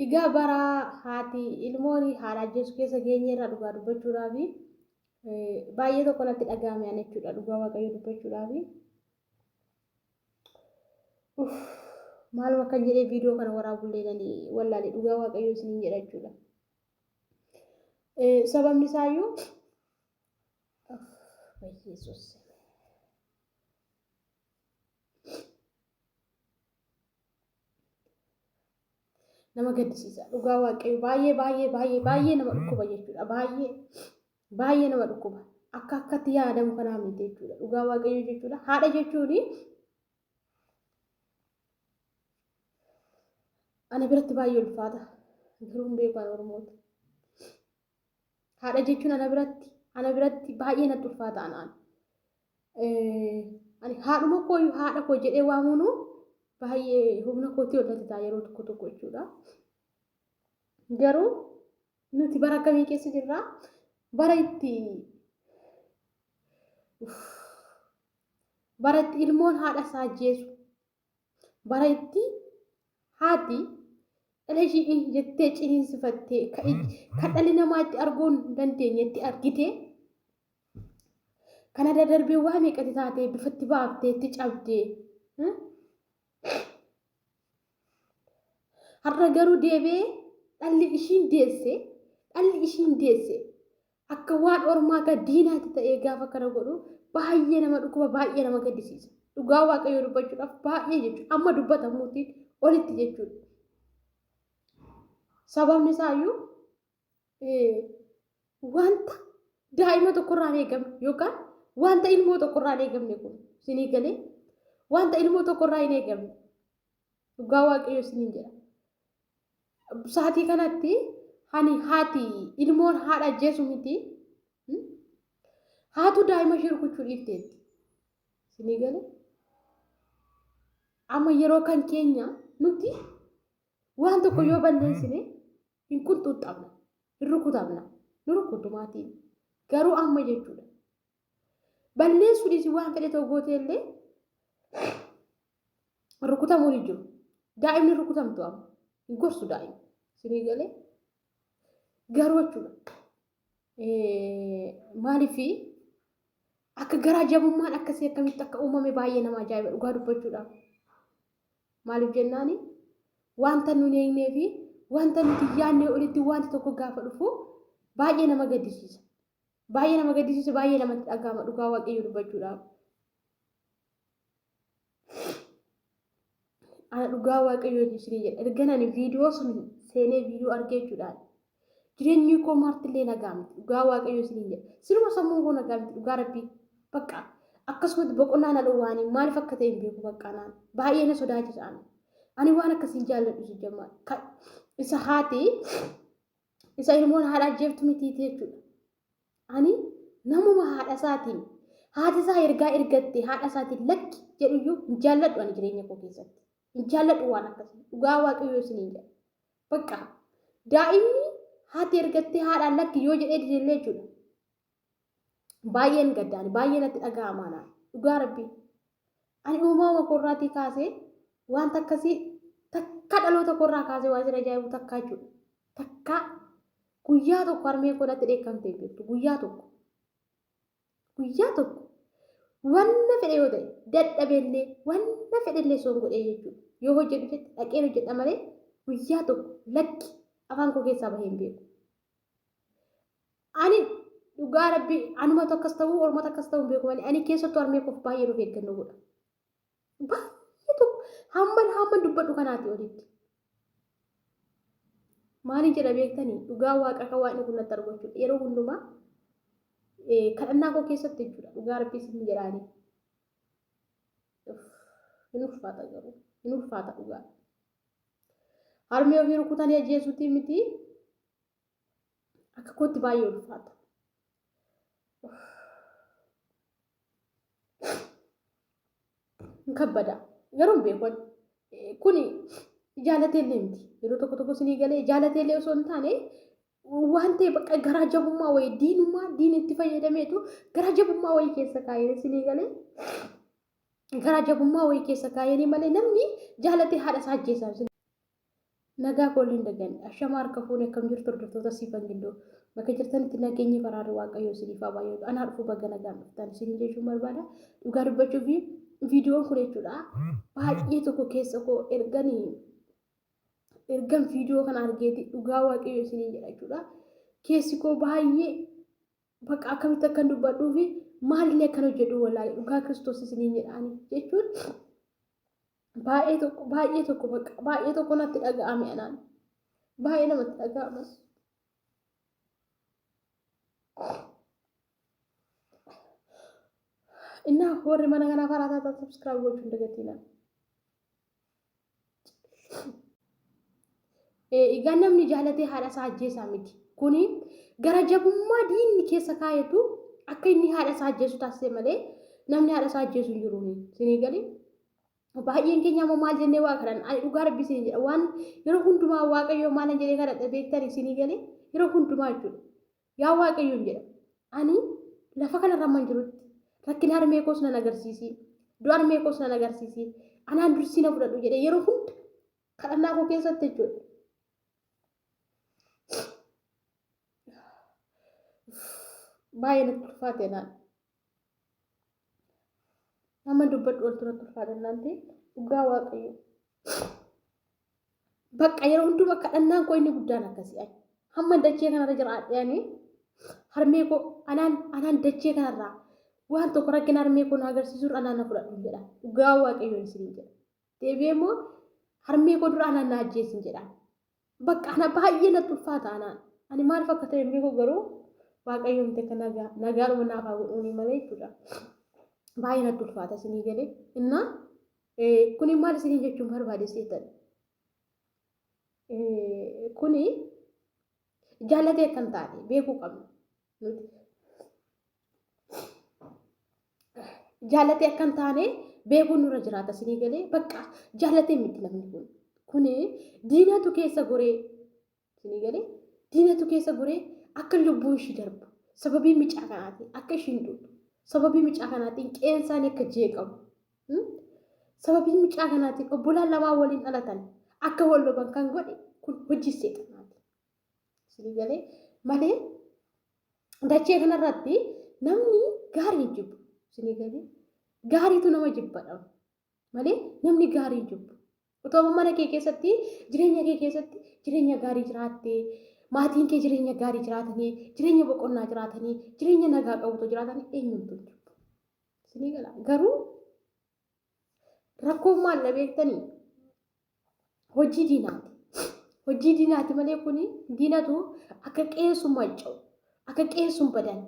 Igaa bara haati ilmoon haadha ajjeesu keessa geenyeerra dhugaa dubbachuudhaaf baay'ee tokko natti dhagahame ani jechuudha dhugaa waaqayyo dubbachuudhaaf. Maaluma kan jedhee viidiyoo kana waraabullee wallaalee dhugaa waaqayyo isiniin jedha jechuudha. Sababni isaayyuu Yesus. Nama gaddisiisa dhugaa waaqayyo baay'ee nama dhukkuba jechuudha. Baay'ee nama dhukkuba. Akkatti yaadamu kanaa miti jechuudha. Dhugaa waaqayyo jechuudha. Haadha jechuun ana biratti baay'ee ulfaata. Garuu hin beeku Oromoota. Haadha jechuun ana biratti baay'ee natti ulfaata anaan. Ani haadhuma kooyyuu haadha koo jedhee waamuun baay'ee humna kootii walitti ta'a yeroo tokko jechuudha. Garuu nuti bara akkamii keessa jirra? Bara itti ilmoon haadha isaa ajjeesu, bara itti haati dhala ishii jettee ciniinsifattee kan dhalli namaa itti arguu hin dandeenyetti argite kana darbee waa meeqatti taatee bifatti baaftee itti cabdee har'a garuu deebee dhalli ishiin deesse akka waan ormaa diinaatti ta'ee gaafa kana godhu baay'ee nama dhukkuba baay'ee nama gaddisiisa. Dhugaa waaqayyo dubbachuudhaaf baay'ee jechuudha. Amma dubbatamuutiin olitti jechuudha. Sababni isaayyuu wanta daa'ima tokkorraa hin eegamne yookaan wanta ilmoo tokkorraa hin eegamne kun isinii galee wanta ilmoo tokkorraa hin eegamne dhugaa waaqayyo isiniin jedha. Saatii kanatti haati ilmoon haadha ajjeesu miti. Haatu daa'ima ishee rukuchuu dhiifteetti. Isinii galee amma yeroo kan keenya nuti waan tokko yoo balleessine hin qunxuuxxabna, hin rukutamna, nu rukutu maatiin. Garuu amma jechuudha. Balleessuudhis waan fedhe tokko gooteellee rukutamuun hin jiru. Daa'imni rukutamtu amma hin gorsu daa'ima. Isinii galee garuu jechuudha. Maaliifii akka garaa jabummaan akkasii akkamitti akka uumame baay'ee nama ajaa'iba dhugaa dubbachuudhaaf. Maaliif jennaani wanta nuti eegnee fi wanta nuti yaadnee olitti wanti tokko gaafa dhufu baay'ee nama gaddisiisa. Baay'ee namatti dhagahama dhugaa waaqayyo dubbachuudhaaf. Ana dhugaa waaqayyo isinii jedha. Erga ani viidiyoo sun seenee viidiyoo argee jechuudhaan. Jireenyi koo martillee nagaa miti. Dhugaa waaqayyo isinii jedha. Sinuma sammuu koo nagaa miti. Dhugaa rabbii bakka akkasumatti boqonnaa na dhowwaanii maaliif akka ta'e hin beeku bakka naan. Baay'ee na sodaachisaan. Ani waan akkasiin jaalladhu si jammaa. Isa haati isa ilmoon haadha ajjeeftu miti jechuudha. Ani namuma haadha isaatiin haati isaa ergaa ergatte haadha isaatiin lakki jedhuyyuu hin jaalladhu ani jireenya koo keessatti. Hin jaalladhu waan akkasii. Dhugaa waaqayyo isiniin jedha. Bakka daa'imni haati ergattee haadhaan lakki yoo jedhee didellee jechuudha. Baay'een gaddaan baay'ee natti dhaga'ama naan. Dhugaa rabbii. Ani uumama koorraatii kaasee wanta akkasii takka dhaloota koorraa kaasee waan jira ajaa'ibu takkaa jechuudha. Takka guyyaa tokko harmee koodhatti dheekkamtee beektu guyyaa tokko. Wanna fedhe yoo ta'e dadhabeellee wanna fedhellee soon godhee jechuudha. Yoo hojjedhu dhaqeen hojjedha malee guyyaa tokko lakki afaan koo keessaa bahee hin beeku. Ani dhugaa rabbii anumatu akkas ta'uu ormatu akkas ta'uu hin beeku malee ani keessattuu harmee koof baay'ee of eeggannoo godha. Baay'ee tokko hamman dubbadhu kanaati olitti. Maaliin jedha beektanii dhugaa waaqa kan waaqni kun natti argachuudha. Yeroo hundumaa kadhannaa koo keessatti jechuudha. Dhugaa rabbii isin jedhaanii. Hin ulfaata garuu. Hin ulfaata dhugaa. Harmee ofii rukutanii ajjeesuutii miti. Akka kootti baay'ee ulfaata. Hin kabbada. Garuu hin beeku. Kuni jaalateellee miti. Yeroo tokko isinii galee jaalateellee osoo hin taane waan ta'e bakka garaa jabummaa wayii diin itti fayyadameetu garaa jabummaa wayii keessa kaayee isinii galee garaa jabummaa wayii keessa kaayanii malee namni jaalatee haadha isaa ajjeesaa. nagaa kooliin dagan ashama harka fuune akkam jirtu hordoftoota siifan gindoo bakka jirtanitti nageenyi faraarri waaqayyoo isiniif haa baay'atu anaa dhufu bagga nagaan dhuftan isin jechuun barbaada dhugaa dubbachuu fi viidiyoon kun jechuudha baay'ee tokko keessa koo ergan viidiyoo kana argeeti dhugaa waaqayyoo isin jedha jechuudha keessi koo baay'ee bakka akkamitti akkan dubbadhuu fi maalillee akkan hojjedhu wallaahi dhugaa Kiristoos isin jedhaani jechuun baay'ee tokko natti dhaga'ame anaan baay'ee namatti dhaga'amas inna warri mana kana faraata subscribe gochuun dagatina egaa namni jaalatee haadha isaa ajjeesaa miti kuni gara jabummaa diinni keessa kaayatu akka inni haadha isaa ajjeesu taasise malee namni haadha isaa ajjeesu hin jiru isinii galee baay'een keenya ammoo maal jennee waa kadhan ani dhugaa rabbi isinii jedha waan yeroo hundumaa waaqayyoo maal jedhee kadhadha beektan isinii galee yeroo hundumaa jechuudha yaa waaqayyoon jedha ani lafa kanarra man jirutti rakkina harmee koos nan agarsiisi du'a harmee koos nan agarsiisi anaan dursi na fudhadhu jedhee yeroo hunda kadhannaa koo keessatti jechuudha baay'ee natti ulfaate naan nama dubbadhu oltu natti ulfaate naante dhugaa waaqayyo bakka yeroo hundumaa kadhannaan koo inni guddaan akkasii hamma dachee kanarra jiraadheani harmee koo anaan dachee kanarraa waan tokko rakkina harmee koo na agarsiisuun anaan na fudhadhu jedha dhugaa waaqayyo isin jedha deebi'ee immoo harmee koo dura anaan na ajjeesin jedha bakka ana baay'ee natti ulfaata anaan ani maal fakkaata harmee koo garuu waaqayyo mite kan nagaadhuma naaf haa godhuuni malee jechuudha baay'ee natti ulfaata isinii galee inna kuni maal isinii jechuun barbaade seetan kuni jaallatee kan taate beekuu qabna nuti jaallatee akkan taane beekuun nurra jiraata isinii galee bakka jaallatee miti namni kuni diinatu keessa goree isinii galee diinatu keessa goree akka lubbuun ishii darbu sababii micaa kanaati akka ishiin dhudhu sababii micaa kanaatiin qeensaan akka jeeqamu sababii micaa kanaatiin obbolaan lamaa waliin dhalatan akka wal loban kan godhe kun hojii seexanaati isinii galee malee dachee kanarratti namni gaarii jibbu isinii galee gaariitu nama jibbadha malee namni gaarii jibbu utoo mana kee keessatti jireenya kee keessatti jireenya gaarii jiraattee maatiin kee jireenya gaarii jiraatanii jireenya boqonnaa jiraatanii jireenya nagaa qabutu jiraatanii eenyuutu jibbu isinii gala garuu rakkoon maal beektanii hojii diinaati malee kuni diinatu akka qeessuun manca'u akka qeessuun badan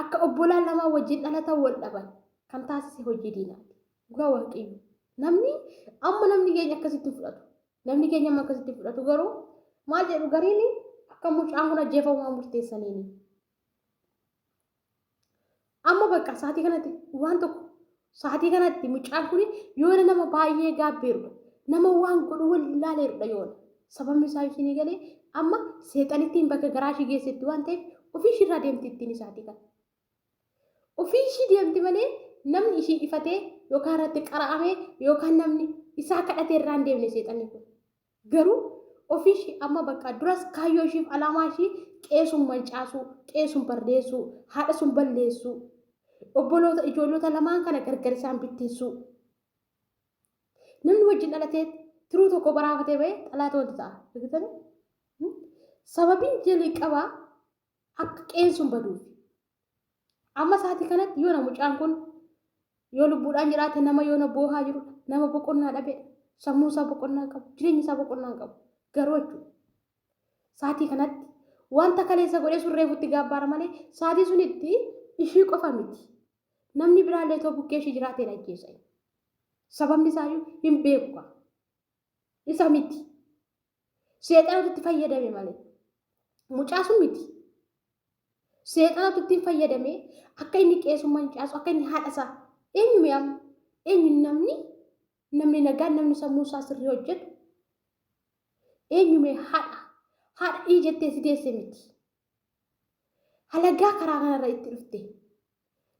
akka obbolaan lamaa wajjin dhalatan wal dhaban kan taasise hojii diinaati dhugaa waaqayyo namni keenya akkasitti fudhatu garuu maal jedhu gariini akka mucaan kun ajjeefamaa murteessaniini amma bakka saatii kanatti mucaan kun yoona nama baay'ee gaabbeerudha nama waan godhu wallaaleerudha yoona sababni isaa isinii galee amma seexanittiin bakka garaa ishii geessetti waan ta'eef ofii ishiirraa deemti ittiin isaatii kana ofii ishii deemti malee namni ishii ifatee yookaan irratti qara'amee yookaan namni isaa kadhatee irraa hin deemne seexanni kun garuu ofii ishii amma bakka duras kaayyoo ishiif alaamaa ishii qeessuun mancaasuu qeessuun barreessuu haadha sun balleessuu ijoollota lamaan kana gargar isaan bitteessuu namni wajjin dhalatee tiruu tokko baraafatee bahee xalaata wanti ta'a sababiin jalii qabaa akka qeensuun baduuf amma saatii kanatti yoona mucaan kun yoo lubbuudhaan jiraate nama yoona boohaa jiru nama boqonnaa dhabe sammuu isaa boqonnaa qabu jireenya isaa boqonnaa qabu garuu jechuudha saatii kanatti wanta kaleessa godhee surreefutti gaabbaara malee saatii sunitti ishii qofa miti namni biraallee too bukkee ishii jiraateen ajjeesa sababni isaayyuu hin beeku isa miti seexanatu fayyadame malee mucaa sun miti seexanatu fayyadame akka inni qeessummaa mancaasu akka inni haadha isaa eenyu namni nagaan namni sammuu isaa sirrii hojjetu eenyumee haadha jettee si deesse miti halagaa karaa kanarra itti dhufte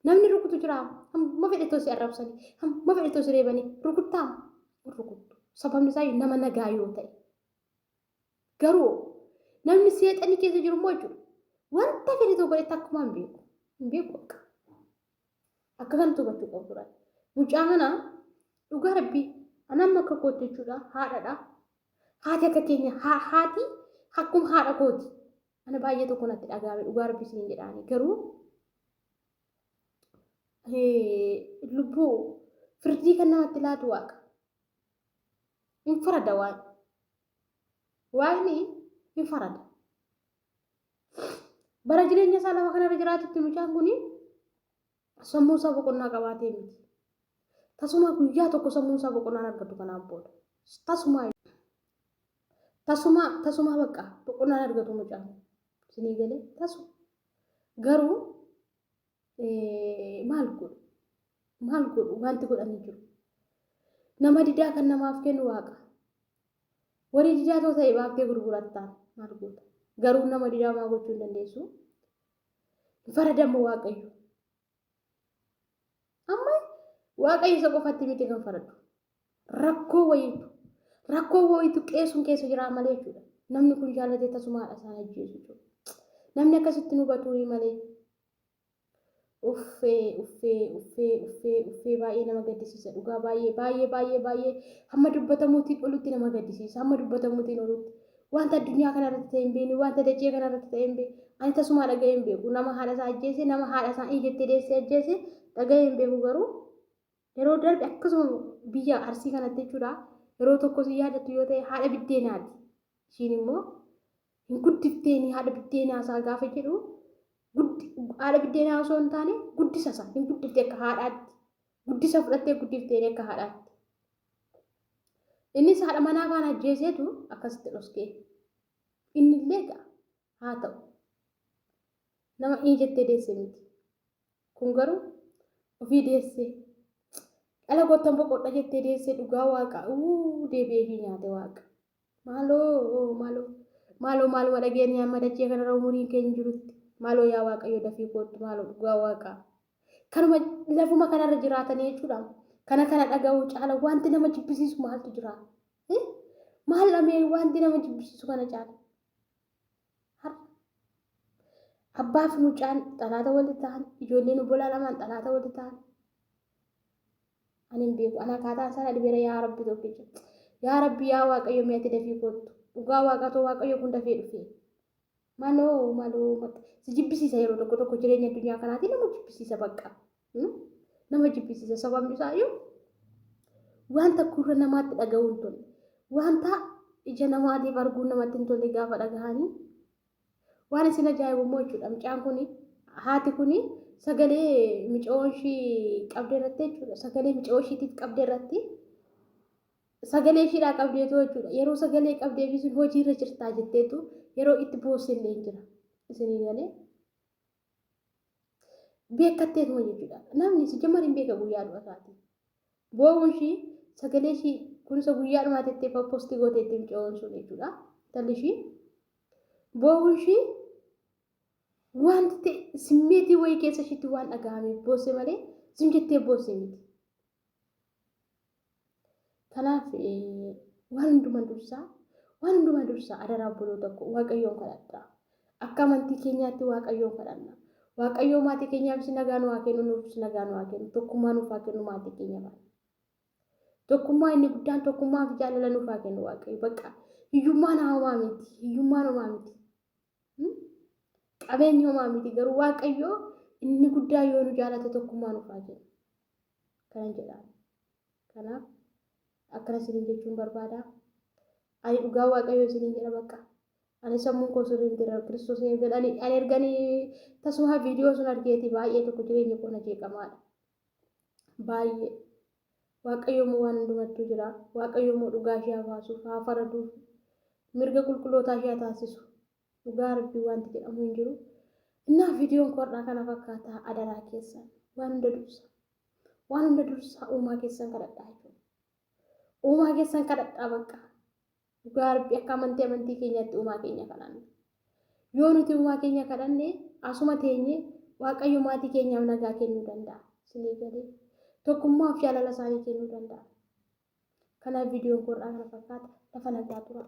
namni rukutu jira hamma fedhetoo si arrabsanii hamma fedhetoo si reebanii rukuttu sababni isaa nama nagaa yoo ta'e garuu namni seexanii keessa jiru immoo jechuudha wanta fedhe tokko godhe akkuma hin beeku akka kanatti hubachuu qabu ture. Mucaa kana dhugaa rabbii anamma akka kootti jechuudha haadhaadha. Haati akka keenya haati akkuma haadha kooti. Ana baay'ee tokko natti dhagaame dhugaa rabbii siin jedhaani garuu lubbuu firdii kan namatti laatu waaqa. Hin farada waaqni hin farada. Bara jireenya isaa lafa kanarra jiraatutti mucaan kun sammuu isaa boqonnaa qabaatee miti. Tasuma guyyaa tokko sammuu isaa boqonnaan argatu kanaan booda. Tasuma bakka boqonnaan argatu mucaan. Sinii galee tasuma. Garuu maal godhu wanti godhanii jiru. Nama didaa kan namaaf kennu waaqa. Warri didaa too ta'e baaftee gurgurattaan maal goota. Garuu nama didaa maa gochuu hin dandeessu. Faradammoo waaqayyo. Amma waaqayyo isa qofatti miti kan faradu. Rakkoo wayiitu qeessuun keessa jira malee jechuudha. Namni kun jaallatee tasumaadha isaan ajjeesu jechuudha. Namni akkasitti nu batuu malee. Uffee baay'ee nama gaddisiisa dhugaa baay'ee hamma dubbatamuutiin olutti nama gaddisiisa hamma dubbatamuutiin olutti wanta addunyaa kanarratti ta'e hin beekne wanta dachee kanarratti ta'e hin beekne ani tasumaa dhaga'ee hin beeku nama haadha isaa ajjeese nama haadha isaa ijettee deessee ajjeese dhaga'ee hin beeku garuu yeroo darbe akkasuma biyya Arsii kanatti jechuudha yeroo tokko si yaadattu yoo ta'e haadha biddeenaati ishiin immoo hin guddifteeni haadha biddeenaa isaa gaafa jedhu haadha biddeenaa osoo hin taane guddisa isaa hin guddifte akka haadhaatti guddisa fudhattee guddifteeni akka haadhaatti. Innis haadha manaa faana ajjeeseetu akkasitti dhoskee inni illee haa ta'u nama ijettee deesse miti kun garuu ofii deessee dhala kottan boqodha jettee deessee dhugaa waaqa deebi'ee ishii nyaate waaqa maaloo dhageenya amma dachee kanarra umuriin keenya jirutti. Maaloo yaa waaqayyo dafii kootu maaloo dhugaa waaqaa. Kanuma lafuma kanarra jiraatanii jechuudha. Kana dhaga'uu caala wanti nama jibbisiisu maaltu jira? Maal lamee wanti nama jibbisiisu kana caala? Abbaa fi mucaan xalaata walitti ta'an, ijoolleen obbolaa lamaan xalaata walitti ta'an. Ani hin beeku. Ana akkaataa sana dhibeera yaa rabbi tokkicha. Yaa rabbi yaa waaqayyo mi'atti dafii kootu. Dhugaa waaqatoo waaqayyo kun dafee dhufee. Maaloo si jibbisiisa yeroo tokko jireenya addunyaa kanaatti nama jibbisiisa bakka. Nama jibbisiisa sababni isaayyuu wanta gurra namaatti dhaga'uu hin tolle wanta ija namaatiif arguun namatti hin tolle gaafa dhagahanii waan isin ajaa'ibummoo jechuudha. Mucaan kun haati kun sagalee micoon ishii qabdee irratti jechuudha. Sagalee micoon ishiitiif qabdee irratti sagalee ishiidhaa qabdeetu jechuudha. Yeroo sagalee qabdee fi sun hojiirra jirtaa jetteetu yeroo itti boossellee jira. Isinii galee beekatteetuma jechuudha. Namni si jammar hin beeka guyyaa dhufa isaati. Boo'uun ishii sagalee ishii kunuunsa guyyaa dhumaa tettee postii gooteetti micoon sun jechuudha. Talli ishii boo'uun ishii wanti simmeetii wayii keessa ishiitti waan dhaga'ameef boosse malee sim jettee boosse miti. Kanaaf waan hundumaa dursaa adaraa obboloota tokko waaqayyoon kadhadhaa. Akka amantii keenyaatti waaqayyoon kadhannaa. Waaqayyoo maatii keenyaaf nagaa nu haa kennu nuufis nagaa nu haa kennu tokkummaa nuuf haa kennu maatii keenyaaf. Tokkummaa inni guddaan tokkummaa fi jaalala nuuf haa kennu waaqayyo bakka hiyyummaan hamaa miti. Qabeenyi hamaa miti garuu waaqayyoo inni guddaa yoo nu jaalate tokkummaa nuuf haa kennu. Kanan jedhaan. Kanaaf akkana isiniin jechuun barbaada. Ani dhugaa waaqayyoo isiniin jedha bakka. Ani sammuun koo sirriin jira Kiristoos ani erganii tasuma viidiyoo sun argeeti baay'ee tokko jireenya koo na jeeqamaadha. Baay'ee waaqayyoo waan hundumattuu jira. Waaqayyoo dhugaa ishee baasuuf haa faraduuf mirga qulqullootaa ishee taasisu. Dhugaa rabbii wanti jedhamu hin jiru. Innaa viidiyoon koodhaa kana fakkaata adaraa keessan waan hunda dursa uumaa keessan kadhadhaa jechuudha. Uumaa keessan kadhadhaa bakka. Dhugaa rabbii akka amantii keenyaatti uumaa keenya kadhanna. Yoo nuti uumaa keenya kadhanne asuma teenye waaqayyo maatii keenyaaf nagaa kennuu danda'a. Isinii galee tokkummaaf jaalala isaanii kennuu danda'a. Kanaaf viidiyoon koodhaa kana fakkaata lafa nagaa tura.